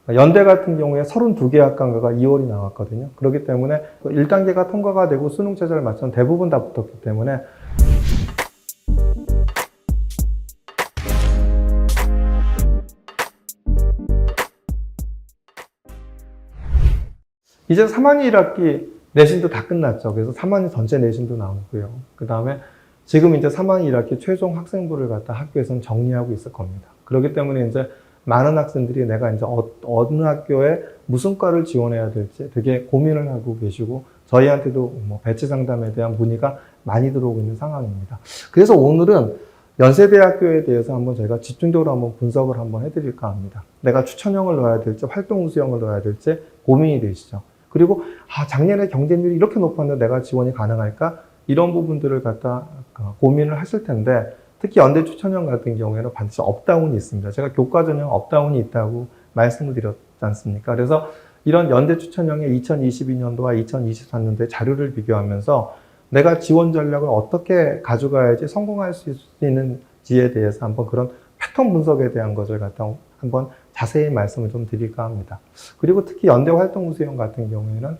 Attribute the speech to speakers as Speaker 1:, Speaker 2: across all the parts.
Speaker 1: 연대 같은 경우에 32개 학과가 2월이 나왔거든요. 그렇기 때문에 1단계가 통과가 되고 수능 체제를 맞춘 대부분 다 붙었기 때문에 이제 3학년 1학기 내신도 다 끝났죠. 그래서 3학년 전체 내신도 나오고요. 그 다음에 지금 이제 3학년 1학기 최종 학생부를 갖다 학교에서는 정리하고 있을 겁니다. 그렇기 때문에 이제 많은 학생들이 내가 이제 어느 학교에 무슨 과를 지원해야 될지 되게 고민을 하고 계시고 저희한테도 뭐 배치 상담에 대한 문의가 많이 들어오고 있는 상황입니다. 그래서 오늘은 연세대학교에 대해서 한번 저희가 집중적으로 한번 분석을 한번 해드릴까 합니다. 내가 추천형을 넣어야 될지 활동 우수형을 넣어야 될지 고민이 되시죠. 그리고 작년에 경쟁률이 이렇게 높았는데 내가 지원이 가능할까? 이런 부분들을 갖다 고민을 하실 텐데 특히 연대 추천형 같은 경우에는 반드시 업다운이 있습니다. 제가 교과 전형 업다운이 있다고 말씀을 드렸지 않습니까? 그래서 이런 연대 추천형의 2022년도와 2023년도의 자료를 비교하면서 내가 지원 전략을 어떻게 가져가야지 성공할 수 있는지에 대해서 한번 그런 패턴 분석에 대한 것을 갖다 한번 자세히 말씀을 좀 드릴까 합니다. 그리고 특히 연대 활동 우수형 같은 경우에는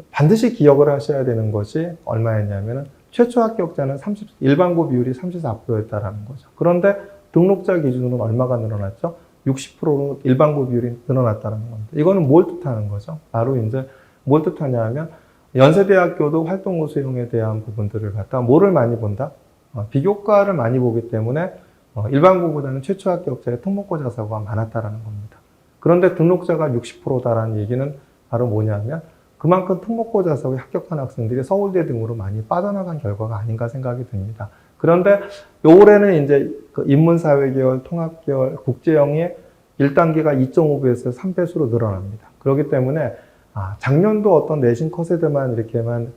Speaker 1: 반드시 기억을 하셔야 되는 것이 얼마였냐면은 최초 합격자는 일반고 비율이 34%였다라는 거죠. 그런데 등록자 기준으로는 얼마가 늘어났죠? 60%로 일반고 비율이 늘어났다는 겁니다. 이거는 뭘 뜻하는 거죠? 바로 이제 뭘 뜻하냐면 연세대학교도 활동 우수형에 대한 부분들을 갖다 뭐를 많이 본다? 비교과를 많이 보기 때문에 일반고보다는 최초 합격자의 특목고 자사고가 많았다라는 겁니다. 그런데 등록자가 60%다라는 얘기는 바로 뭐냐면 그만큼 특목고 자사고에 합격한 학생들이 서울대 등으로 많이 빠져나간 결과가 아닌가 생각이 듭니다. 그런데 올해는 이제 인문사회계열, 통합계열, 국제형의 1단계가 2.5배에서 3배수로 늘어납니다. 그렇기 때문에 작년도 어떤 내신 컷에만 이렇게만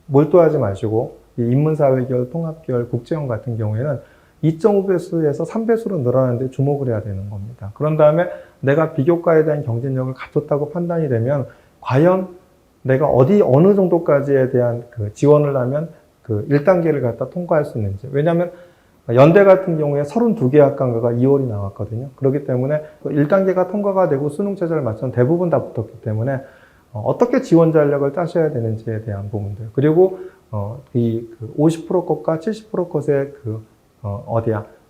Speaker 1: 몰두하지 마시고 이 인문사회계열, 통합계열, 국제형 같은 경우에는 2.5배수에서 3배수로 늘어나는데 주목을 해야 되는 겁니다. 그런 다음에 내가 비교과에 대한 경쟁력을 갖췄다고 판단이 되면 과연 내가 어느 정도까지에 대한 지원을 하면 1단계를 갖다 통과할 수 있는지. 왜냐하면 연대 같은 경우에 32개 학과가 2월이 나왔거든요. 그렇기 때문에 1단계가 통과가 되고 수능 체제를 맞춘 대부분 다 붙었기 때문에 어떻게 지원 전략을 짜셔야 되는지에 대한 부분들. 그리고 이 50% 컷과 70% 컷의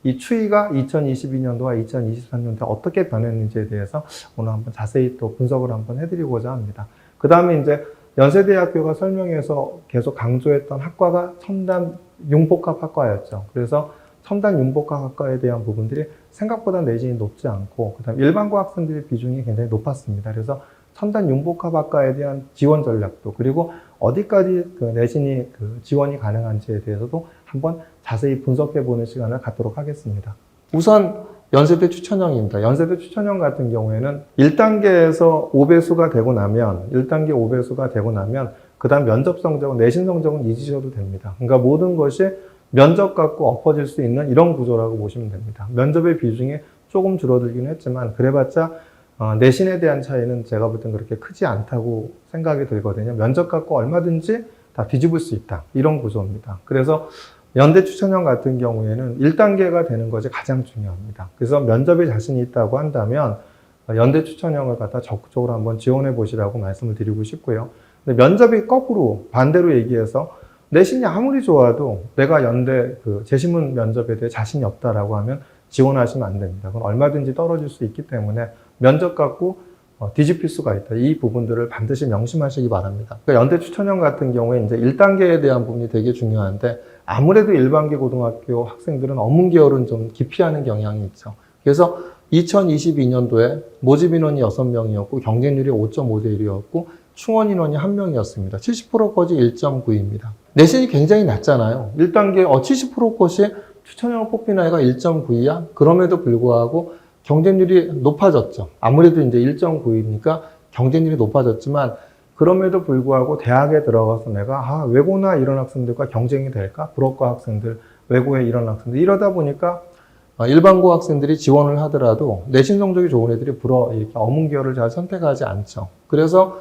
Speaker 1: 이 추이가 2022년도와 2023년도에 어떻게 변했는지에 대해서 오늘 한번 자세히 또 분석을 한번 해드리고자 합니다. 그 다음에 이제 연세대학교가 설명해서 계속 강조했던 학과가 첨단 융복합 학과였죠. 그래서 첨단 융복합 학과에 대한 부분들이 생각보다 내신이 높지 않고, 그 다음에 일반고 학생들의 비중이 굉장히 높았습니다. 그래서 첨단 융복합 학과에 대한 지원 전략도, 그리고 어디까지 내신이 지원이 가능한지에 대해서도 한번 자세히 분석해 보는 시간을 갖도록 하겠습니다. 우선 연세대 추천형입니다. 연세대 추천형 같은 경우에는 1단계에서 5배수가 되고 나면, 1단계 5배수가 되고 나면, 그 다음 면접 성적은, 내신 성적은 잊으셔도 됩니다. 그러니까 모든 것이 면접 갖고 엎어질 수 있는 이런 구조라고 보시면 됩니다. 면접의 비중이 조금 줄어들긴 했지만, 그래봤자 내신에 대한 차이는 제가 볼 땐 그렇게 크지 않다고 생각이 들거든요. 면접 갖고 얼마든지 다 뒤집을 수 있다. 이런 구조입니다. 그래서 연대 추천형 같은 경우에는 1단계가 되는 것이 가장 중요합니다. 그래서 면접에 자신이 있다고 한다면 연대 추천형을 갖다 적극적으로 한번 지원해 보시라고 말씀을 드리고 싶고요. 근데 면접이 거꾸로 반대로 얘기해서 내신이 아무리 좋아도 내가 연대 재신문 면접에 대해 자신이 없다라고 하면 지원하시면 안 됩니다. 그건 얼마든지 떨어질 수 있기 때문에 면접 갖고 뒤집힐 수가 있다. 이 부분들을 반드시 명심하시기 바랍니다. 그러니까 연대 추천형 같은 경우에 이제 1단계에 대한 부분이 되게 중요한데 아무래도 일반계 고등학교 학생들은 어문 계열은 좀 기피하는 경향이 있죠. 그래서 2022년도에 모집 인원이 6명이었고 경쟁률이 5.5대 1이었고 충원 인원이 1명이었습니다. 70%까지 1.9입니다. 내신이 굉장히 낮잖아요. 1단계 70%컷이 추천형을 뽑힌 아이가 1.9이야? 그럼에도 불구하고 경쟁률이 높아졌죠. 아무래도 이제 1.9이니까 경쟁률이 높아졌지만 그럼에도 불구하고 대학에 들어가서 내가 외고나 이런 학생들과 경쟁이 될까? 불어과 학생들, 외고에 이런 학생들 이러다 보니까 일반고 학생들이 지원을 하더라도 내신 성적이 좋은 애들이 이렇게 어문 계열을 잘 선택하지 않죠. 그래서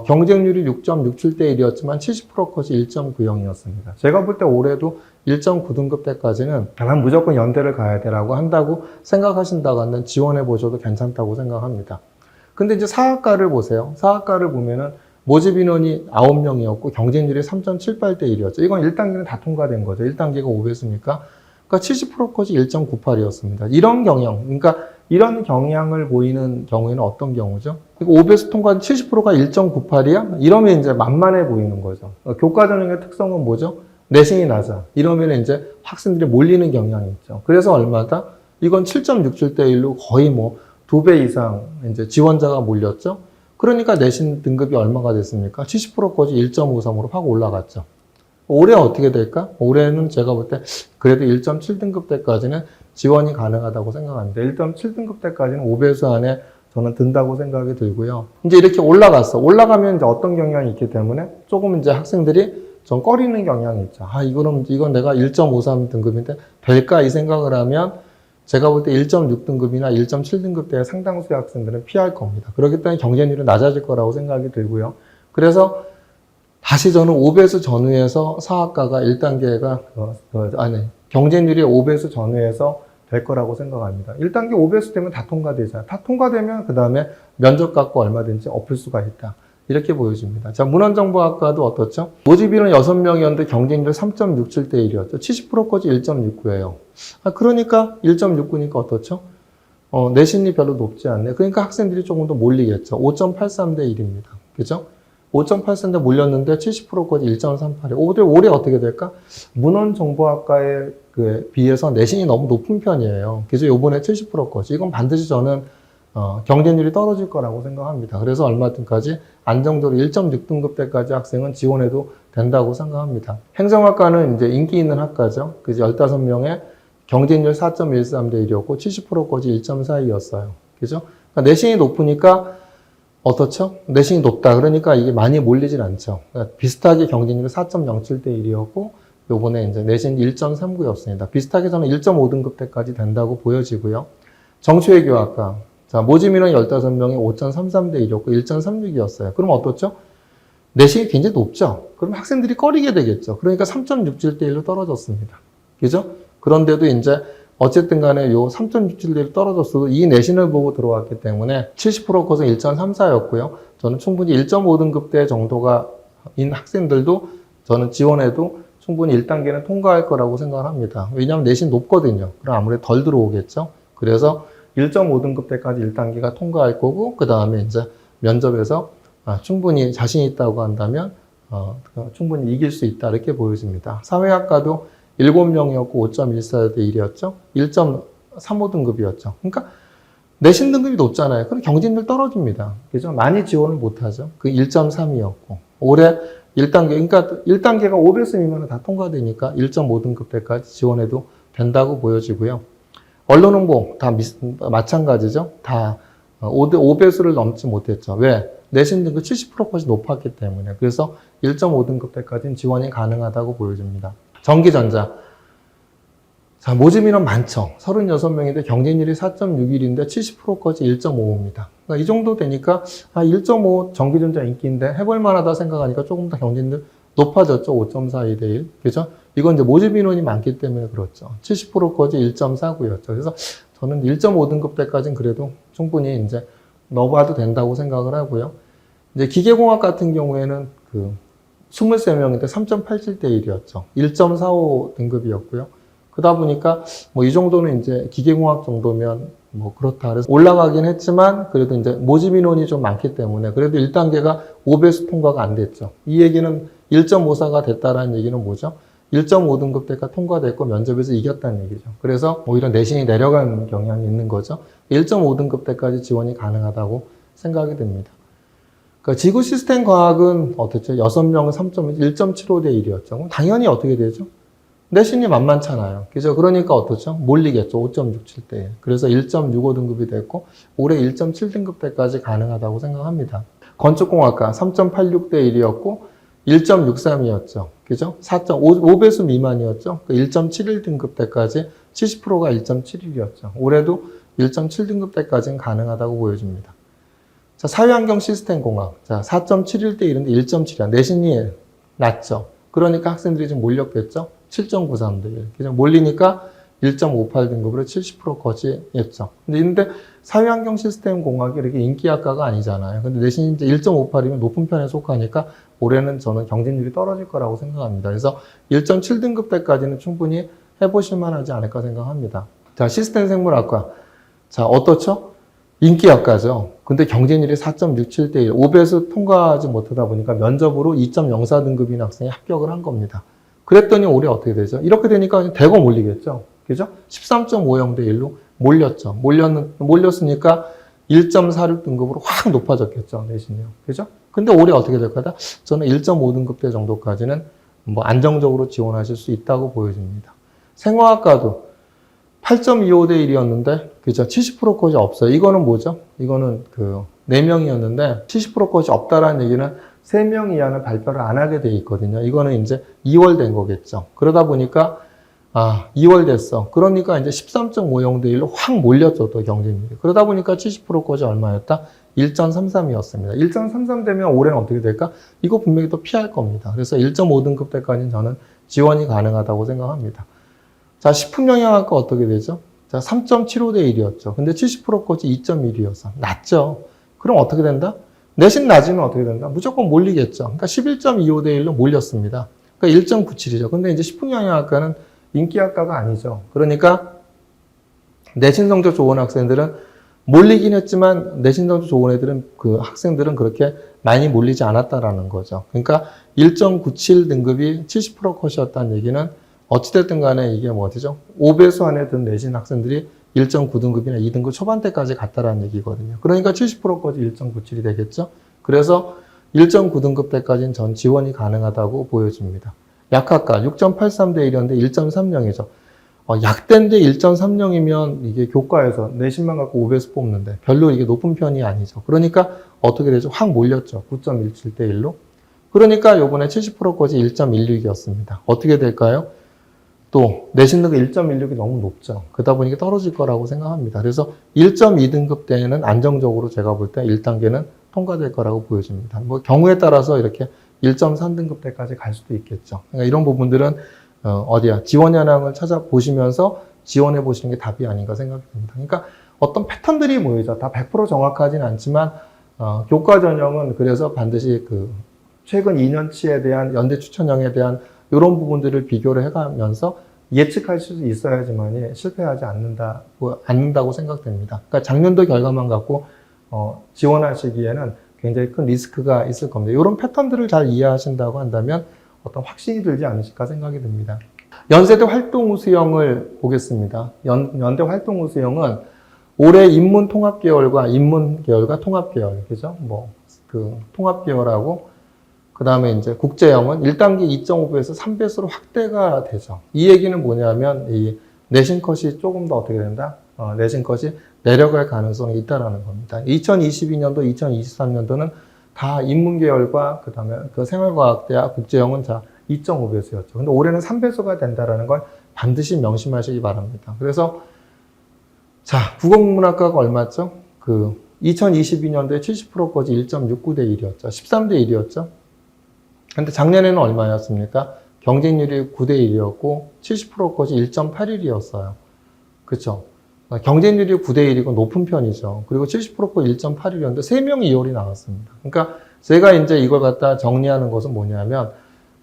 Speaker 1: 경쟁률이 6.67대 1이었지만 70% 컷이 1.90이었습니다. 제가 볼 때 올해도 1.9등급 때까지는 다만 무조건 연대를 가야 되라고 한다고 생각하신다고 하면 지원해 보셔도 괜찮다고 생각합니다. 근데 이제 사학과를 보세요. 사학과를 보면은 모집 인원이 9명이었고 경쟁률이 3.78대 1이었죠. 이건 1단계는 다 통과된 거죠. 1단계가 5배수니까. 그러니까 70% 컷이 1.98이었습니다. 이런 경향, 그러니까 이런 경향을 보이는 경우에는 어떤 경우죠? 5배수 통과한 70%가 1.98이야? 이러면 이제 만만해 보이는 거죠. 교과 전형의 특성은 뭐죠? 내신이 낮아. 이러면 이제 학생들이 몰리는 경향이 있죠. 그래서 얼마다? 이건 7.67대 1로 거의 뭐 2배 이상 이제 지원자가 몰렸죠. 그러니까 내신 등급이 얼마가 됐습니까? 70% 컷이 1.53으로 확 올라갔죠. 올해 어떻게 될까? 올해는 제가 볼 때 그래도 1.7등급 때까지는 지원이 가능하다고 생각합니다. 1.7등급 때까지는 5배수 안에 저는 든다고 생각이 들고요. 이제 이렇게 올라갔어. 올라가면 이제 어떤 경향이 있기 때문에 조금 이제 학생들이 좀 꺼리는 경향이 있죠. 이건 내가 1.53등급인데 될까? 이 생각을 하면 제가 볼 때 1.6등급이나 1.7등급 때 상당수의 학생들은 피할 겁니다. 그렇기 때문에 경쟁률이 낮아질 거라고 생각이 들고요. 그래서 다시 저는 5배수 전후에서 사학과가 1단계가, 경쟁률이 5배수 전후에서 될 거라고 생각합니다. 1단계 5배수 되면 다 통과되잖아요. 다 통과되면 그 다음에 면접 갖고 얼마든지 엎을 수가 있다. 이렇게 보여집니다. 자, 문헌정보학과도 어떻죠? 모집 인원 6명이었는데 경쟁률 3.67대 1이었죠. 70% 컷이 1.69예요. 그러니까 1.69니까 어떻죠? 내신이 별로 높지 않네. 그러니까 학생들이 조금 더 몰리겠죠. 5.83대 1입니다. 그죠? 5.83대 몰렸는데 70% 컷이 1.38이에요. 올해 어떻게 될까? 문헌정보학과에 비해서 내신이 너무 높은 편이에요. 그래서 요번에 70% 컷이. 이건 반드시 저는 경쟁률이 떨어질 거라고 생각합니다. 그래서 얼마든까지 안정적으로 1.6등급 때까지 학생은 지원해도 된다고 생각합니다. 행정학과는 이제 인기 있는 학과죠. 그래서 15명의 경쟁률 4.13대 1이었고 70% 컷이 1.42였어요. 그죠? 그러니까 내신이 높으니까 어떻죠? 내신이 높다. 그러니까 이게 많이 몰리진 않죠. 그러니까 비슷하게 경쟁률이 4.07대 1이었고 요번에 이제 내신 1.39였습니다. 비슷하게 저는 1.5등급 때까지 된다고 보여지고요. 정치외교학과. 자, 모집 인원 15명이 5.33대 1이었고 1.36이었어요. 그럼 어떻죠? 내신이 굉장히 높죠? 그럼 학생들이 꺼리게 되겠죠. 그러니까 3.67대 1로 떨어졌습니다. 그죠? 그런데도 이제 어쨌든 간에 요 3.67대 1로 떨어졌어도 이 내신을 보고 들어왔기 때문에 70% 컷은 1.34였고요. 저는 충분히 1.5등급 대 정도가 인 학생들도 저는 지원해도 충분히 1단계는 통과할 거라고 생각을 합니다. 왜냐하면 내신 높거든요. 그럼 아무래도 덜 들어오겠죠. 그래서 1.5등급 때까지 1단계가 통과할 거고, 그 다음에 이제 면접에서 충분히 자신 있다고 한다면, 충분히 이길 수 있다. 이렇게 보여집니다. 사회학과도 7명이었고 5.14대 1이었죠. 1.35등급이었죠. 그러니까 내신 등급이 높잖아요. 그럼 경쟁률 떨어집니다. 그죠? 많이 지원을 못하죠. 그 1.3이었고. 올해 1단계, 그러니까 1단계가 5배수 미만은 다 통과되니까 1.5등급 때까지 지원해도 된다고 보여지고요. 언론 홍보 다 마찬가지죠. 다 5배수를 넘지 못했죠. 왜? 내신 등급 70% 컷이 높았기 때문에. 그래서 1.5등급 때까지는 지원이 가능하다고 보여집니다. 전기전자. 자, 모집 인원 많죠. 36명인데 경쟁률이 4.61인데 70% 컷이 1.55입니다. 그러니까 이 정도 되니까 1.5 전기전자 인기인데 해볼 만하다 생각하니까 조금 더 경쟁률 높아졌죠. 5.42대 1. 그죠? 이건 이제 모집 인원이 많기 때문에 그렇죠. 70% 컷이 1.49였죠. 그래서 저는 1.5등급 때까지는 그래도 충분히 이제 넣어봐도 된다고 생각을 하고요. 이제 기계공학 같은 경우에는 23명인데 3.87대 1이었죠. 1.45 등급이었고요. 그러다 보니까 뭐 이 정도는 이제 기계공학 정도면 뭐 그렇다. 그래서 올라가긴 했지만 그래도 이제 모집 인원이 좀 많기 때문에 그래도 1단계가 5배수 통과가 안 됐죠. 이 얘기는 1.54가 됐다라는 얘기는 뭐죠? 1.5등급 때가 통과됐고 면접에서 이겼다는 얘기죠. 그래서 오히려 내신이 내려간 경향이 있는 거죠. 1.5등급 때까지 지원이 가능하다고 생각이 듭니다. 그러니까 지구 시스템 과학은 어떻죠? 6명은 1.75대 1이었죠. 그럼 당연히 어떻게 되죠? 내신이 만만찮아요. 그죠? 그러니까 어떻죠? 몰리겠죠. 5.67대. 그래서 1.65등급이 됐고, 올해 1.7등급 때까지 가능하다고 생각합니다. 건축공학과 3.86대 1이었고, 1.63이었죠. 그죠? 4.5배수 미만이었죠. 1.71등급 때까지 70%가 1.71이었죠. 올해도 1.7등급 때까지는 가능하다고 보여집니다. 자, 사회환경 시스템 공학. 자, 4.71대 1인데 1.7이야. 내신이 낮죠. 그러니까 학생들이 좀 몰렸겠죠? 7.93대 1. 그냥 몰리니까 1.58 등급으로 70% 거지했죠. 근데 사회환경 시스템 공학이 이렇게 인기 학과가 아니잖아요. 근데 내신이 이제 1.58이면 높은 편에 속하니까 올해는 저는 경쟁률이 떨어질 거라고 생각합니다. 그래서 1.7 등급 때까지는 충분히 해보실 만하지 않을까 생각합니다. 자, 시스템 생물학과. 자, 어떻죠? 인기 학과죠. 근데 경쟁률이 4.67대 1, 5배수 통과하지 못하다 보니까 면접으로 2.04 등급인 학생이 합격을 한 겁니다. 그랬더니 올해 어떻게 되죠? 이렇게 되니까 대거 몰리겠죠? 그죠? 13.50대 1로 몰렸죠. 몰렸으니까 1.46 등급으로 확 높아졌겠죠. 내신이요. 그죠? 근데 올해 어떻게 될 거다? 저는 1.5 등급대 정도까지는 뭐 안정적으로 지원하실 수 있다고 보여집니다. 생화학과도 8.25대 1이었는데, 그죠? 70% 컷이 없어요. 이거는 뭐죠? 이거는 4명이었는데, 70% 컷이 없다라는 얘기는 3명 이하는 발표를 안 하게 돼 있거든요. 이거는 이제 2월 된 거겠죠. 그러다 보니까, 2월 됐어. 그러니까 이제 13.50대 1로 확 몰렸죠, 또 경쟁률이. 그러다 보니까 70% 컷이 얼마였다? 1.33이었습니다. 1.33 되면 올해는 어떻게 될까? 이거 분명히 또 피할 겁니다. 그래서 1.5 등급 때까지는 저는 지원이 가능하다고 생각합니다. 자, 식품영양학과 어떻게 되죠? 자, 3.75대 1이었죠. 근데 70% 컷이 2.1이었어. 낮죠? 그럼 어떻게 된다? 내신 낮으면 어떻게 된다? 무조건 몰리겠죠. 그러니까 11.25대 1로 몰렸습니다. 그러니까 1.97이죠. 근데 이제 식품영양학과는 인기학과가 아니죠. 그러니까 내신 성적 좋은 학생들은 몰리긴 했지만 내신 성적 좋은 애들은 학생들은 그렇게 많이 몰리지 않았다라는 거죠. 그러니까 1.97 등급이 70% 컷이었다는 얘기는 어찌됐든 간에 이게 뭐죠? 5배수 안에 든 내신 학생들이 1.9등급이나 2등급 초반대까지 갔다라는 얘기거든요. 그러니까 70%까지 1.97이 되겠죠? 그래서 1.9등급 때까지는 전 지원이 가능하다고 보여집니다. 약학과 6.83대 1이었는데 1.30이죠. 약대인데 1.30이면 이게 교과에서 내신만 갖고 5배수 뽑는데 별로 이게 높은 편이 아니죠. 그러니까 어떻게 되죠? 확 몰렸죠. 9.17대 1로. 그러니까 요번에 70%까지 1.16이었습니다. 어떻게 될까요? 또 내신 등급 1.16이 너무 높죠. 그러다 보니까 떨어질 거라고 생각합니다. 그래서 1.2등급 때는 안정적으로 제가 볼 때 1단계는 통과될 거라고 보여집니다. 뭐 경우에 따라서 이렇게 1.3등급 때까지 갈 수도 있겠죠. 그러니까 이런 부분들은 지원 현황을 찾아보시면서 지원해 보시는 게 답이 아닌가 생각이 듭니다. 그러니까 어떤 패턴들이 모이죠. 다 100% 정확하진 않지만 교과 전형은 그래서 반드시 최근 2년치에 대한 연대 추천형에 대한 이런 부분들을 비교를 해가면서 예측할 수 있어야지만이 실패하지 않는다고 생각됩니다. 그러니까 작년도 결과만 갖고 지원하시기에는 굉장히 큰 리스크가 있을 겁니다. 이런 패턴들을 잘 이해하신다고 한다면 어떤 확신이 들지 않으실까 생각이 듭니다. 연세대 활동우수형을 보겠습니다. 연대 활동우수형은 올해 인문통합계열과 인문계열과 통합계열, 그죠? 통합계열하고 그 다음에 이제 국제형은 1단계 2.5배에서 3배수로 확대가 되죠. 이 얘기는 뭐냐면, 이 내신 컷이 조금 더 어떻게 된다? 내신 컷이 내려갈 가능성이 있다라는 겁니다. 2022년도, 2023년도는 다 인문계열과 그 다음에 생활과학대학 국제형은 2.5배수였죠. 근데 올해는 3배수가 된다라는 걸 반드시 명심하시기 바랍니다. 그래서, 국어국문학과가 얼마죠? 2022년도에 70%까지 1.69대 1이었죠. 13대 1이었죠. 근데 작년에는 얼마였습니까? 경쟁률이 9대 1이었고 70%까지 1.81이었어요. 그렇죠? 경쟁률이 9대 1이고 높은 편이죠. 그리고 70%까지 1.81이었는데 3명이 2월이 나왔습니다. 그러니까 제가 이제 이걸 갖다 정리하는 것은 뭐냐면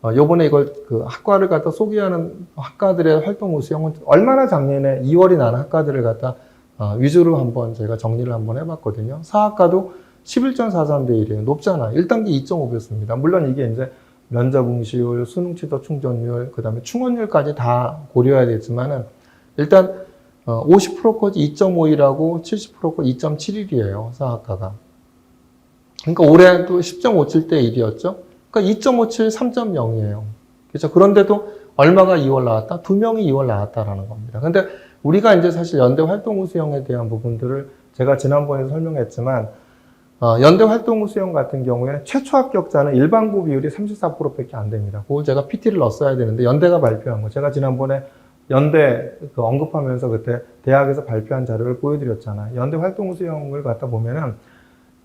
Speaker 1: 요번에 이걸 학과를 갖다 소개하는 학과들의 활동 우수형은 얼마나 작년에 2월이 나는 학과들을 갖다 위주로 한번 제가 정리를 한번 해봤거든요. 사학과도 11.43대 1이에요. 높잖아요. 1단계 2.5배수입니다. 물론 이게 이제 면접 응시율, 수능 취도 충족률, 그 다음에 충원율까지 다 고려해야 되지만은 일단 50%까지 2.51하고 70%까지 2.71이에요. 사학과가. 그러니까 올해도 10.57대 1이었죠. 그러니까 2.57, 3.0이에요. 그렇죠. 그런데도 얼마가 2월 나왔다? 2명이 2월 나왔다라는 겁니다. 근데 우리가 이제 사실 연대 활동 우수형에 대한 부분들을 제가 지난번에 설명했지만 연대 활동 우수형 같은 경우에 최초 합격자는 일반고 비율이 34%밖에 안 됩니다. 그걸 제가 PT를 넣었어야 되는데 연대가 발표한 거. 제가 지난번에 연대 언급하면서 그때 대학에서 발표한 자료를 보여드렸잖아요. 연대 활동 우수형을 갖다 보면은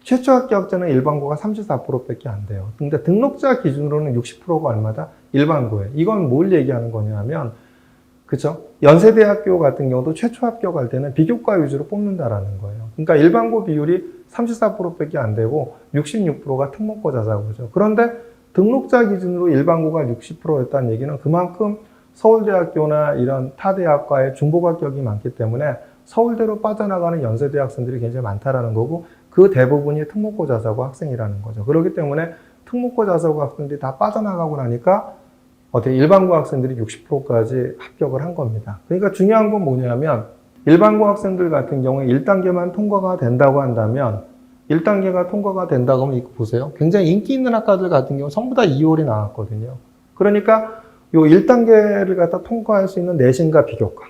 Speaker 1: 최초 합격자는 일반고가 34%밖에 안 돼요. 근데 등록자 기준으로는 60%가 얼마다? 일반고예요. 이건 뭘 얘기하는 거냐면, 그쵸? 연세대학교 같은 경우도 최초 합격할 때는 비교과 위주로 뽑는다라는 거예요. 그러니까 일반고 비율이 34%밖에 안 되고 66%가 특목고 자사고죠. 그런데 등록자 기준으로 일반고가 60%였다는 얘기는 그만큼 서울대학교나 이런 타 대학과의 중복 합격이 많기 때문에 서울대로 빠져나가는 연세대 학생들이 굉장히 많다라는 거고, 그 대부분이 특목고 자사고 학생이라는 거죠. 그렇기 때문에 특목고 자사고 학생들이 다 빠져나가고 나니까 어떻게 일반고 학생들이 60%까지 합격을 한 겁니다. 그러니까 중요한 건 뭐냐면, 일반고 학생들 같은 경우에 1단계만 통과가 된다고 한다면, 1단계가 통과가 된다고 하면 이거 보세요. 굉장히 인기 있는 학과들 같은 경우 전부 다 2월이 나왔거든요. 그러니까 요 1단계를 갖다 통과할 수 있는 내신과 비교과,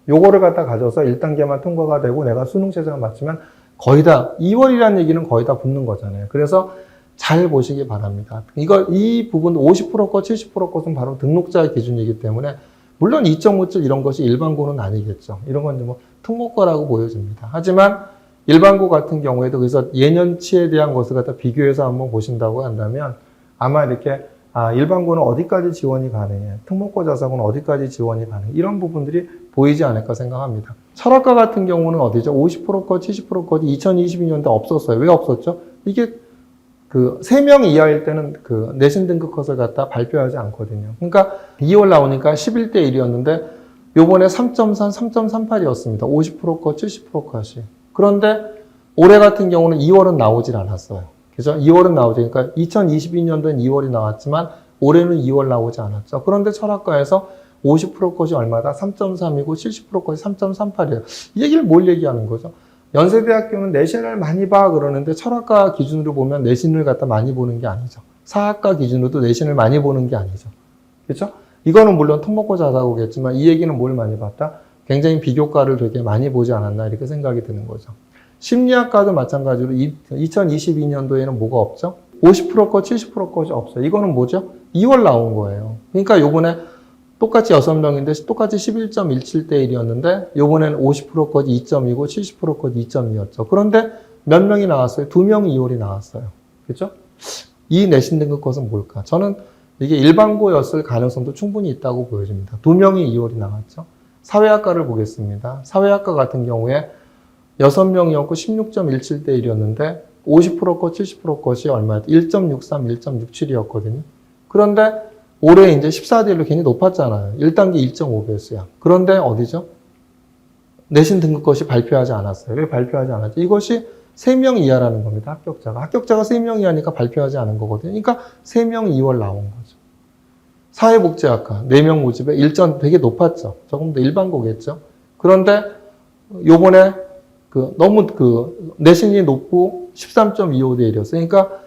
Speaker 1: 요거를 갖다 가져서 1단계만 통과가 되고 내가 수능 최저를 맞추면 거의 다 2월이라는 얘기는 거의 다 붙는 거잖아요. 그래서 잘 보시기 바랍니다. 이 부분 50% 것, 70% 것은 바로 등록자 기준이기 때문에, 물론 2.5점 이런 것이 일반고는 아니겠죠. 이런 건 뭐 특목고라고 보여집니다. 하지만 일반고 같은 경우에도 그래서 예년치에 대한 것을 갖다 비교해서 한번 보신다고 한다면, 아마 이렇게 일반고는 어디까지 지원이 가능해, 특목고 자사고는 어디까지 지원이 가능해, 이런 부분들이 보이지 않을까 생각합니다. 철학과 같은 경우는 어디죠? 50% 것, 70% 것이 2022년도에 없었어요. 왜 없었죠? 이게 3명 이하일 때는 내신 등급 컷을 갖다 발표하지 않거든요. 그러니까 2월 나오니까 11대 1이었는데 요번에 3.3, 3.38이었습니다. 50% 컷, 70% 컷이. 그런데 올해 같은 경우는 2월은 나오질 않았어요. 그죠? 2월은 나오죠. 그러니까 2022년도엔 2월이 나왔지만 올해는 2월 나오지 않았죠. 그런데 철학과에서 50% 컷이 얼마다? 3.3이고 70% 컷이 3.38이에요. 이 얘기를 뭘 얘기하는 거죠? 연세대학교는 내신을 많이 봐 그러는데 철학과 기준으로 보면 내신을 갖다 많이 보는 게 아니죠. 사학과 기준으로도 내신을 많이 보는 게 아니죠. 그렇죠? 이거는 물론 특목고 자사고겠지만 이 얘기는 뭘 많이 봤다? 굉장히 비교과를 되게 많이 보지 않았나 이렇게 생각이 드는 거죠. 심리학과도 마찬가지로 2022년도에는 뭐가 없죠? 50% 것, 70% 것이 없어요. 이거는 뭐죠? 2월 나온 거예요. 그러니까 요번에 똑같이 6명인데 똑같이 11.17대 1이었는데 요번에는 50% 컷이 2점이고 70% 컷이 2점이었죠. 그런데 몇 명이 나왔어요? 2명이 2월이 나왔어요. 그렇죠? 이 내신 등급 컷은 뭘까? 저는 이게 일반고였을 가능성도 충분히 있다고 보여집니다. 2명이 2월이 나왔죠. 사회학과를 보겠습니다. 사회학과 같은 경우에 6명이었고 16.17대 1이었는데 50% 컷, 70% 컷이 얼마였죠? 1.63, 1.67이었거든요. 그런데 올해 이제 14대 1로 굉장히 높았잖아요. 1단계 1.5배수야. 그런데 어디죠? 내신 등급 것이 발표하지 않았어요. 왜 발표하지 않았죠? 이것이 3명 이하라는 겁니다. 합격자가. 합격자가 3명 이하니까 발표하지 않은 거거든요. 그러니까 3명 2월 나온 거죠. 사회복지학과 4명 모집에 1점 되게 높았죠. 조금 더 일반고겠죠. 그런데 요번에 너무 내신이 높고 13.25대 1이었어요. 그러니까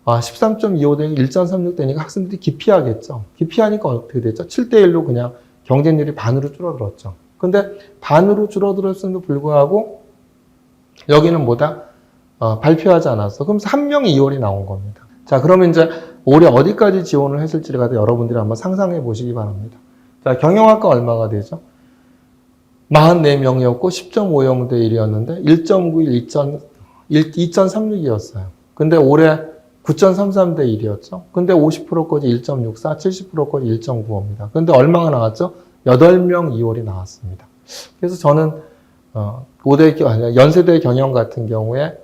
Speaker 1: 13.25대 1.36 되니까 학생들이 기피하겠죠. 기피하니까 어떻게 됐죠? 7대 1로 그냥 경쟁률이 반으로 줄어들었죠. 근데 반으로 줄어들었음에도 불구하고 여기는 뭐다? 발표하지 않았어. 그럼 1명이 2월이 나온 겁니다. 자, 그러면 이제 올해 어디까지 지원을 했을지를 갖다 여러분들이 한번 상상해 보시기 바랍니다. 자, 경영학과 얼마가 되죠? 44명이었고 10.50대 1이었는데 1.91, 2.36이었어요. 근데 올해 9.33대 1이었죠. 근데 50% 거지 1.64, 70% 거지 1.95입니다. 근데 얼마가 나왔죠? 8명 2월이 나왔습니다. 그래서 저는 연세대 경영 같은 경우에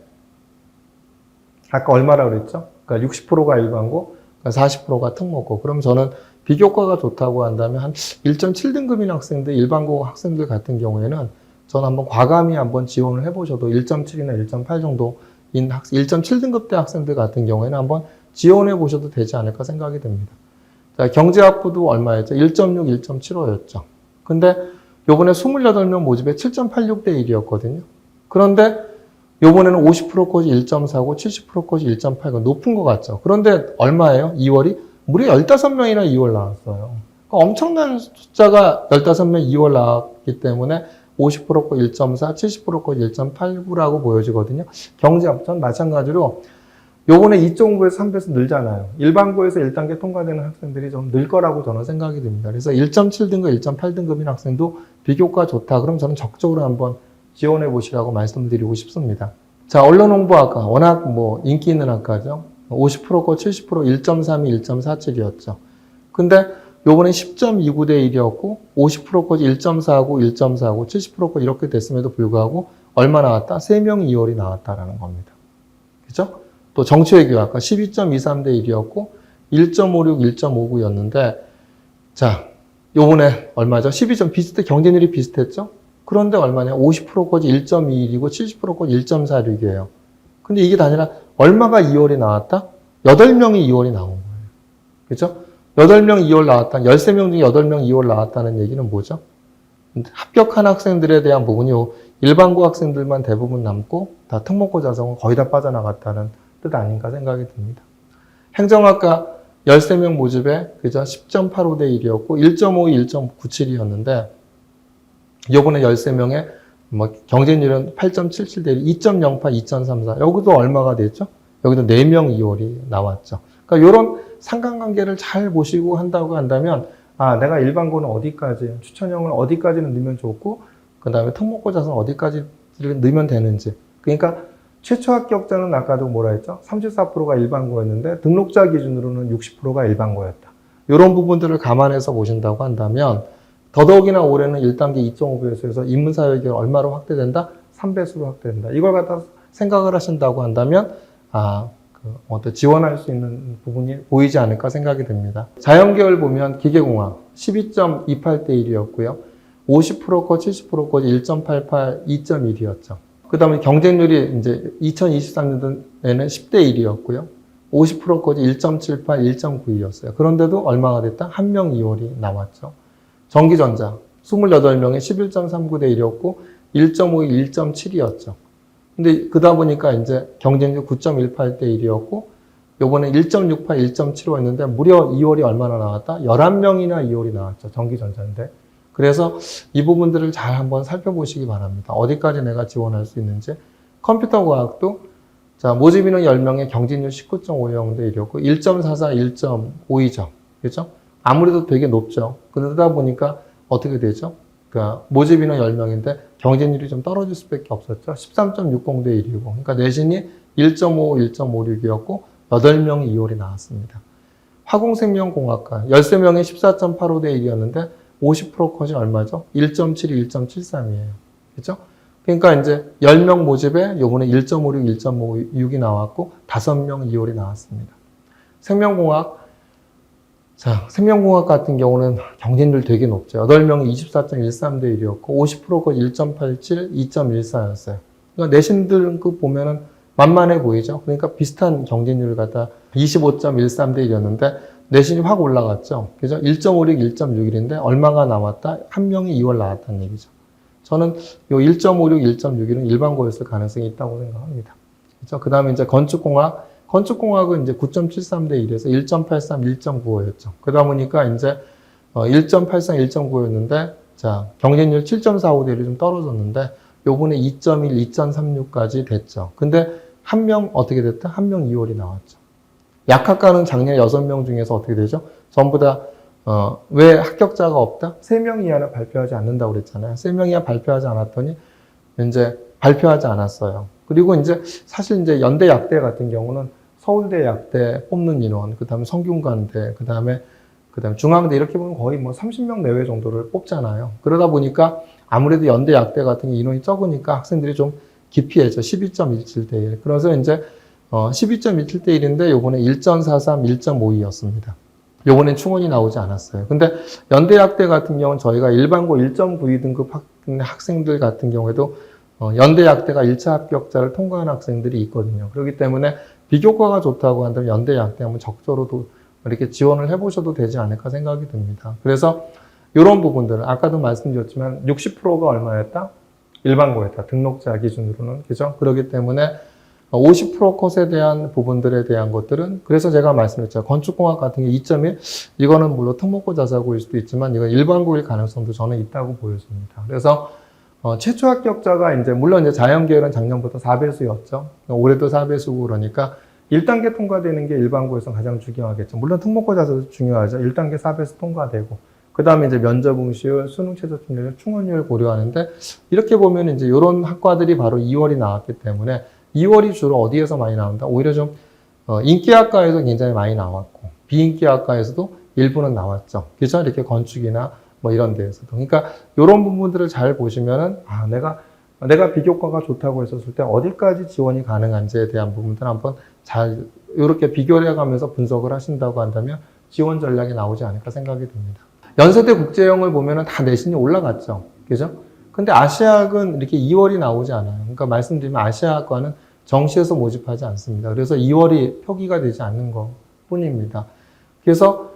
Speaker 1: 아까 얼마라고 그랬죠? 그러니까 60%가 일반고, 40%가 특목고. 그럼 저는 비교과가 좋다고 한다면 한 1.7등급인 학생들, 일반고 학생들 같은 경우에는 저는 한번 과감히 한번 지원을 해보셔도 1.7이나 1.8 정도 1.7등급대 학생들 같은 경우에는 한번 지원해 보셔도 되지 않을까 생각이 듭니다. 자, 경제학부도 얼마였죠? 1.6, 1.75였죠. 근데 요번에 28명 모집에 7.86대 1이었거든요. 그런데 요번에는 50% 컷이 1.4고 70% 컷이 1.8고 높은 것 같죠. 그런데 얼마예요? 2월이? 무려 15명이나 2월 나왔어요. 그러니까 엄청난 숫자가 15명 2월 나왔기 때문에 50% 거 1.4, 70% 거 1.89라고 보여지거든요. 경제학전 마찬가지로 요번에 2.5배에서 3배에서 늘잖아요. 일반고에서 1단계 통과되는 학생들이 좀 늘 거라고 저는 생각이 듭니다. 그래서 1.7등급, 1.8등급인 학생도 비교과 좋다. 그럼 저는 적극적으로 한번 지원해 보시라고 말씀드리고 싶습니다. 자, 언론홍보학과 워낙 뭐 인기 있는 학과죠. 50%고 70% 1.32, 1.47이었죠. 근데 요번에 10.29대 1이었고 50%고 1.49, 1.49, 70%고 이렇게 됐음에도 불구하고 얼마 나왔다? 3명이 2월이 나왔다라는 겁니다. 그죠? 또 정치외교학과 12.23대 1이었고 1.56, 1.59였는데 자, 요번에 얼마죠? 12점 비슷해, 경쟁률이 비슷했죠? 그런데 얼마냐? 50%까지 1.21이고 70%까지 1.46이에요. 근데 이게 아니라 얼마가 2월이 나왔다? 8명이 2월이 나온 거예요. 그죠? 8명 2월 나왔다. 13명 중에 8명 2월 나왔다는 얘기는 뭐죠? 합격한 학생들에 대한 부분이 일반고 학생들만 대부분 남고 다 특목고 자성은 거의 다 빠져나갔다는 뜻 아닌가 생각이 듭니다. 행정학과 13명 모집에 그저 10.85대 1이었고 1.52, 1.97이었는데 요번에 13명에 뭐 경쟁률은 8.77대 1, 2.08, 2.34. 여기도 얼마가 됐죠? 여기도 4명 2월이 나왔죠. 그러니까 이런 상관관계를 잘 보시고 한다고 한다면 아, 내가 일반고는 어디까지, 추천형을 어디까지는 넣으면 좋고 그 다음에 특목고 자선 어디까지 넣으면 되는지. 그러니까 최초 합격자는 아까도 뭐라 했죠? 34%가 일반고였는데 등록자 기준으로는 60%가 일반고였다. 이런 부분들을 감안해서 보신다고 한다면 더더욱이나 올해는 1단계 2.5배수에서 인문사회계가 얼마로 확대된다? 3배수로 확대된다. 이걸 갖다 생각을 하신다고 한다면 어떤 지원할 수 있는 부분이 보이지 않을까 생각이 듭니다. 자연계열 보면 기계공학 12.28대 1이었고요. 50%거 70%거 1.88, 2.1이었죠. 그 다음에 경쟁률이 이제 2023년도에는 10대 1이었고요. 50%까지 1.78, 1.92였어요. 그런데도 얼마가 됐다? 1명 2월이 나왔죠. 전기전자 28명에 11.39대 1이었고 1.52, 1.7이었죠. 근데 그러다 보니까 이제 경쟁률 9.18대 1이었고 요번에 1.68, 1.75였는데 무려 2월이 얼마나 나왔다? 11명이나 2월이 나왔죠. 전기전자인데. 그래서 이 부분들을 잘 한번 살펴보시기 바랍니다. 어디까지 내가 지원할 수 있는지. 컴퓨터과학도 자, 모집 인원 10명에 경쟁률 19.50대 1이었고 1.44, 1.52죠. 그렇죠? 아무래도 되게 높죠. 그러다 보니까 어떻게 되죠? 그러니까 모집 인원 10명인데 경쟁률이 좀 떨어질 수밖에 없었죠. 13.60대 1이고. 그러니까 내신이 1.5, 1.56이었고 8명이 2월이 나왔습니다. 화공생명공학과 13명에 14.85대 1이었는데 50%컷이 얼마죠? 1.72, 1.73이에요. 그렇죠? 그러니까 이제 10명 모집에 요번에 1.56, 1.56이 나왔고 5명 2월이 나왔습니다. 생명공학 자, 생명공학 같은 경우는 경쟁률 되게 높죠. 8명이 24.13대 1이었고 50%가 1.87, 2.14였어요. 그러니까 내신등급 보면은 만만해 보이죠. 그러니까 비슷한 경쟁률을 갖다 25.13대 1이었는데 내신이 확 올라갔죠. 그죠? 1.56, 1.61인데 얼마가 나왔다? 1명이 2월 나왔다는 얘기죠. 저는 요 1.56, 1.61은 일반고였을 가능성이 있다고 생각합니다. 그죠? 그 다음에 이제 건축공학은 이제 9.73대 1에서 1.83, 1.95였죠. 그러다 보니까 이제 1.83, 1.95였는데, 자, 경쟁률 7.45대 1이 좀 떨어졌는데, 요번에 2.1, 2.36까지 됐죠. 근데 한 명 어떻게 됐다? 1명 2월이 나왔죠. 약학과는 작년에 6명 중에서 어떻게 되죠? 전부 다, 왜 합격자가 없다? 3명 이하는 발표하지 않는다고 그랬잖아요. 3명 이하 발표하지 않았더니, 이제 발표하지 않았어요. 그리고 이제 사실 이제 연대 약대 같은 경우는 서울대 약대 뽑는 인원, 그 다음에 성균관대, 그 다음에 중앙대 이렇게 보면 거의 뭐 30명 내외 정도를 뽑잖아요. 그러다 보니까 아무래도 연대 약대 같은 게 인원이 적으니까 학생들이 좀 기피해져. 12.17대 1. 그래서 이제 12.17대 1인데 요번에 1.43, 1.52였습니다. 요번엔 충원이 나오지 않았어요. 근데 연대 약대 같은 경우는 저희가 일반고 1.92 등급 학생들 같은 경우에도 연대 약대가 1차 합격자를 통과한 학생들이 있거든요. 그렇기 때문에 비교과가 좋다고 한다면 연대 약대 한번 적절로도 이렇게 지원을 해보셔도 되지 않을까 생각이 듭니다. 그래서 이런 부분들은 아까도 말씀드렸지만 60%가 얼마였다? 일반고였다. 등록자 기준으로는. 그죠? 그렇기 때문에 50% 컷에 대한 부분들에 대한 것들은 그래서 제가 말씀드렸죠. 건축공학 같은 게 2.1 이거는 물론 특목고 자사고일 수도 있지만 이건 일반고일 가능성도 저는 있다고 보여집니다. 그래서 최초 합격자가 이제 물론 이제 자연계열은 작년부터 4배수였죠. 올해도 4배수고 그러니까 1단계 통과되는 게 일반고에서 가장 중요하겠죠. 물론 특목고 자사도 중요하죠. 1단계 4배수 통과되고 그 다음에 이제 면접 응시율, 수능 최저 충족률, 충원율 고려하는데 이렇게 보면 이제 이런 학과들이 바로 2월이 나왔기 때문에 2월이 주로 어디에서 많이 나온다? 오히려 좀 인기학과에도 굉장히 많이 나왔고 비인기학과에서도 일부는 나왔죠. 그죠? 이렇게 건축이나 뭐 이런 데에서도. 그러니까 이런 부분들을 잘 보시면은 내가 비교과가 좋다고 했었을 때 어디까지 지원이 가능한지에 대한 부분들 한번 잘 이렇게 비교를 해가면서 분석을 하신다고 한다면 지원 전략이 나오지 않을까 생각이 듭니다. 연세대 국제형을 보면은 다 내신이 올라갔죠. 그죠? 근데 아시아학은 이렇게 2월이 나오지 않아요. 그러니까 말씀드리면 아시아학과는 정시에서 모집하지 않습니다. 그래서 2월이 표기가 되지 않는 것 뿐입니다. 그래서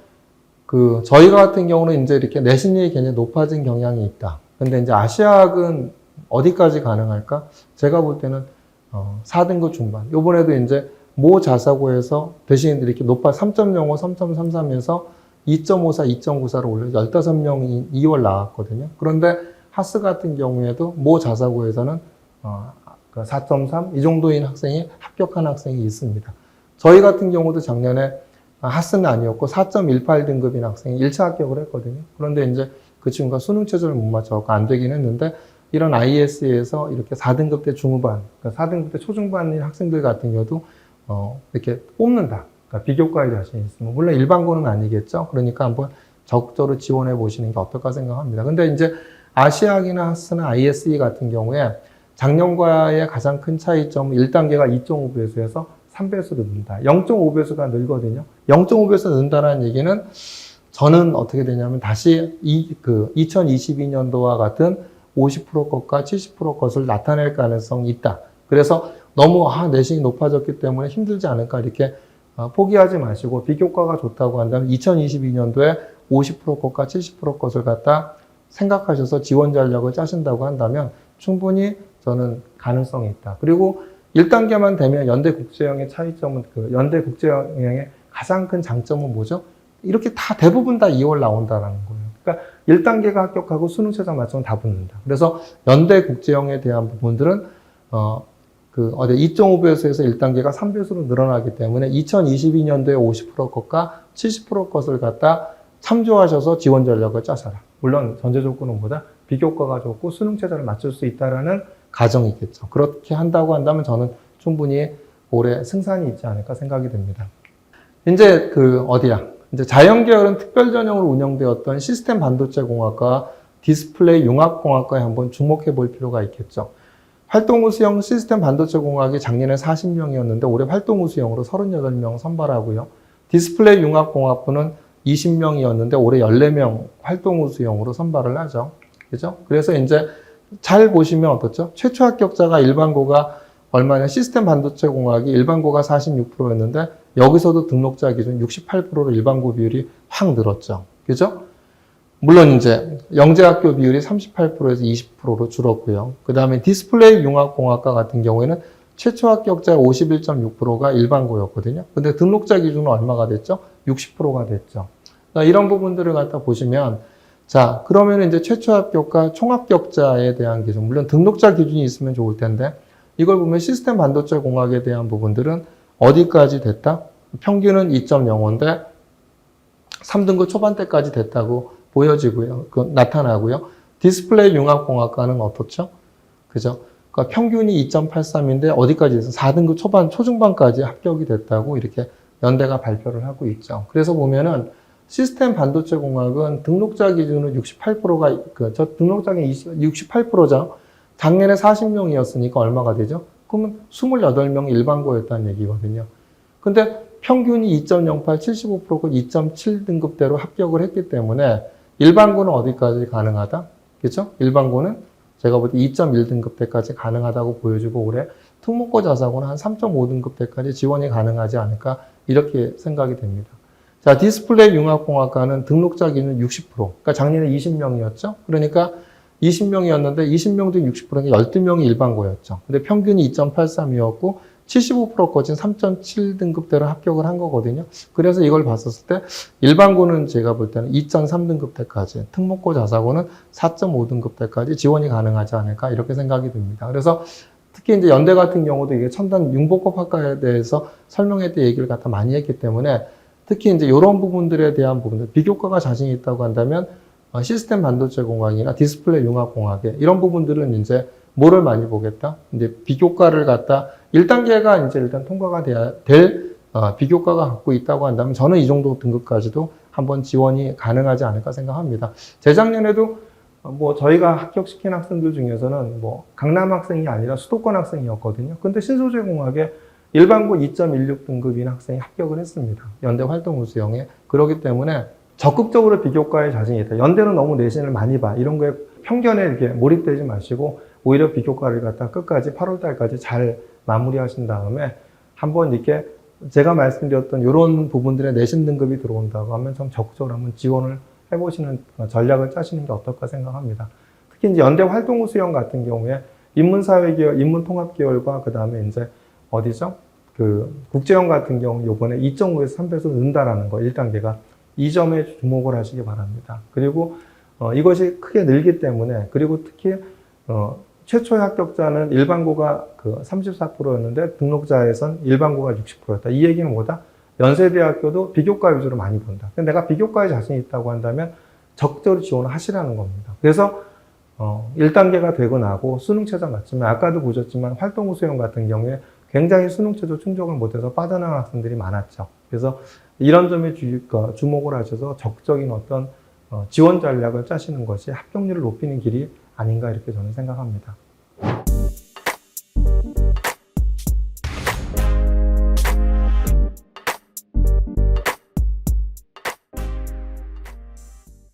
Speaker 1: 저희가 같은 경우는 이제 이렇게 내신이 굉장히 높아진 경향이 있다. 근데 이제 아시아학은 어디까지 가능할까? 제가 볼 때는 4등급 중반. 요번에도 이제 모 자사고에서 대신 이렇게 3.05, 3.33에서 2.54, 2.94로 올려 15명이 2월 나왔거든요. 그런데 하스 같은 경우에도 모 자사고에서는 4.3 이 정도인 학생이 합격한 학생이 있습니다. 저희 같은 경우도 작년에 하스는 아니었고 4.18 등급인 학생이 1차 합격을 했거든요. 그런데 이제 그 친구가 수능 최저를 못 맞춰서 안 되긴 했는데 이런 IS에서 이렇게 4등급 대 중후반, 그러니까 4등급 대 초중반인 학생들 같은 경우도 이렇게 뽑는다. 그러니까 비교과에 자신이 있으면 물론 일반고는 아니겠죠. 그러니까 한번 적극적으로 지원해 보시는 게 어떨까 생각합니다. 근데 이제 아시아학이나 하스나 ISE 같은 경우에 작년과의 가장 큰 차이점은 1단계가 2.5배수에서 3배수로 는다. 0.5배수가 늘거든요. 0.5배수 는다는 얘기는 저는 어떻게 되냐면 다시 2022년도와 같은 50% 것과 70% 것을 나타낼 가능성이 있다. 그래서 너무 내신이 높아졌기 때문에 힘들지 않을까 이렇게 포기하지 마시고 비교과가 좋다고 한다면 2022년도에 50% 것과 70% 것을 갖다 생각하셔서 지원 전략을 짜신다고 한다면 충분히 저는 가능성이 있다. 그리고 1단계만 되면 연대국제형의 차이점은 연대국제형의 가장 큰 장점은 뭐죠? 이렇게 대부분 다 2월 나온다는 거예요. 그러니까 1단계가 합격하고 수능 최저 맞추면 다 붙는다. 그래서 연대국제형에 대한 부분들은 2.5배수에서 1단계가 3배수로 늘어나기 때문에 2022년도에 50% 것과 70% 것을 갖다 참조하셔서 지원 전략을 짜셔라. 물론 전제 조건은 뭐다? 비교과가 좋고 수능 최저를 맞출 수 있다라는 가정이 있겠죠. 그렇게 한다고 한다면 저는 충분히 올해 승산이 있지 않을까 생각이 듭니다. 이제 이제 자연계열은 특별 전형으로 운영되었던 시스템 반도체 공학과 디스플레이 융합공학과에 한번 주목해 볼 필요가 있겠죠. 활동우 수형 시스템 반도체 공학이 작년에 40명이었는데 올해 활동우 수형으로 38명 선발하고요. 디스플레이 융합공학부는 20명이었는데 올해 14명 활동우 수형으로 선발을 하죠. 그죠? 그래서 이제 잘 보시면 어떻죠? 최초 합격자가 일반고가 얼마냐? 시스템 반도체 공학이 일반고가 46%였는데 여기서도 등록자 기준 68%로 일반고 비율이 확 늘었죠. 그죠? 물론 이제 영재학교 비율이 38%에서 20%로 줄었고요. 그 다음에 디스플레이 융합공학과 같은 경우에는 최초 합격자 51.6%가 일반고였거든요. 근데 등록자 기준은 얼마가 됐죠? 60%가 됐죠. 그러니까 이런 부분들을 갖다 보시면 자, 그러면 이제 최초 합격과 총합격자에 대한 기준, 물론 등록자 기준이 있으면 좋을 텐데 이걸 보면 시스템 반도체 공학에 대한 부분들은 어디까지 됐다? 평균은 2.05인데 3등급 초반대까지 됐다고 보여지고요. 나타나고요. 디스플레이 융합공학과는 어떻죠? 그죠? 그러니까 평균이 2.83인데 어디까지 해서 4등급 초반, 초중반까지 합격이 됐다고 이렇게 연대가 발표를 하고 있죠. 그래서 보면은 시스템 반도체 공학은 등록자 기준은 68%가, 등록자 기준 68%죠. 작년에 40명이었으니까 얼마가 되죠? 그러면 28명이 일반고였다는 얘기거든요. 근데 평균이 2.08, 75%고 2.7등급대로 합격을 했기 때문에 일반고는 어디까지 가능하다? 그렇죠? 일반고는 제가 볼 때 2.1등급대까지 가능하다고 보여지고 올해 특목고 자사고는 한 3.5등급대까지 지원이 가능하지 않을까 이렇게 생각이 됩니다. 자, 디스플레이 융합공학과는 등록자 기준 60%. 그러니까 작년에 20명이었죠? 그러니까 20명이었는데 20명 중 60%는 12명이 일반고였죠. 근데 평균이 2.83이었고 75% 거진 3.7등급대로 합격을 한 거거든요. 그래서 이걸 봤었을 때 일반고는 제가 볼 때는 2.3등급대까지, 특목고 자사고는 4.5등급대까지 지원이 가능하지 않을까 이렇게 생각이 듭니다. 그래서 특히 이제 연대 같은 경우도 이게 첨단 융복합 학과에 대해서 설명회 때 얘기를 갖다 많이 했기 때문에 특히 이제 이런 부분들에 대한 부분들, 비교과가 자신이 있다고 한다면 시스템 반도체 공학이나 디스플레이 융합 공학에 이런 부분들은 이제 뭐를 많이 보겠다? 이제 비교과를 갖다 1단계가 이제 일단 통과가 돼야 될 비교과가 갖고 있다고 한다면 저는 이 정도 등급까지도 한번 지원이 가능하지 않을까 생각합니다. 재작년에도 뭐 저희가 합격시킨 학생들 중에서는 뭐 강남 학생이 아니라 수도권 학생이었거든요. 근데 신소재공학에 일반고 2.16 등급인 학생이 합격을 했습니다. 연대 활동우수형에. 그렇기 때문에 적극적으로 비교과에 자신이 있다. 연대는 너무 내신을 많이 봐. 이런 거에 편견에 이렇게 몰입되지 마시고 오히려 비교과를 갖다 끝까지 8월 달까지 잘 마무리하신 다음에 한번 이렇게 제가 말씀드렸던 이런 부분들의 내신 등급이 들어온다고 하면 좀 적극적으로 한번 지원을 해보시는 전략을 짜시는 게 어떨까 생각합니다. 특히 이제 연대 활동우수형 같은 경우에 인문사회계열, 인문통합계열과 그 다음에 이제 어디죠? 그 국제형 같은 경우 요번에 2.5에서 3배수 는다라는 거 1단계가 이 점에 주목을 하시기 바랍니다. 그리고 이것이 크게 늘기 때문에 그리고 특히 최초의 합격자는 일반고가 그 34%였는데 등록자에선 일반고가 60%였다. 이 얘기는 뭐다? 연세대학교도 비교과 위주로 많이 본다. 근데 내가 비교과에 자신 있다고 한다면 적극적으로 지원을 하시라는 겁니다. 그래서 1단계가 되고 나고 수능체제 맞추면 아까도 보셨지만 활동우수형 같은 경우에 굉장히 수능체제 충족을 못해서 빠져나간 학생들이 많았죠. 그래서 이런 점에 주목을 하셔서 적극적인 어떤 지원 전략을 짜시는 것이 합격률을 높이는 길이 아닌가 이렇게 저는 생각합니다.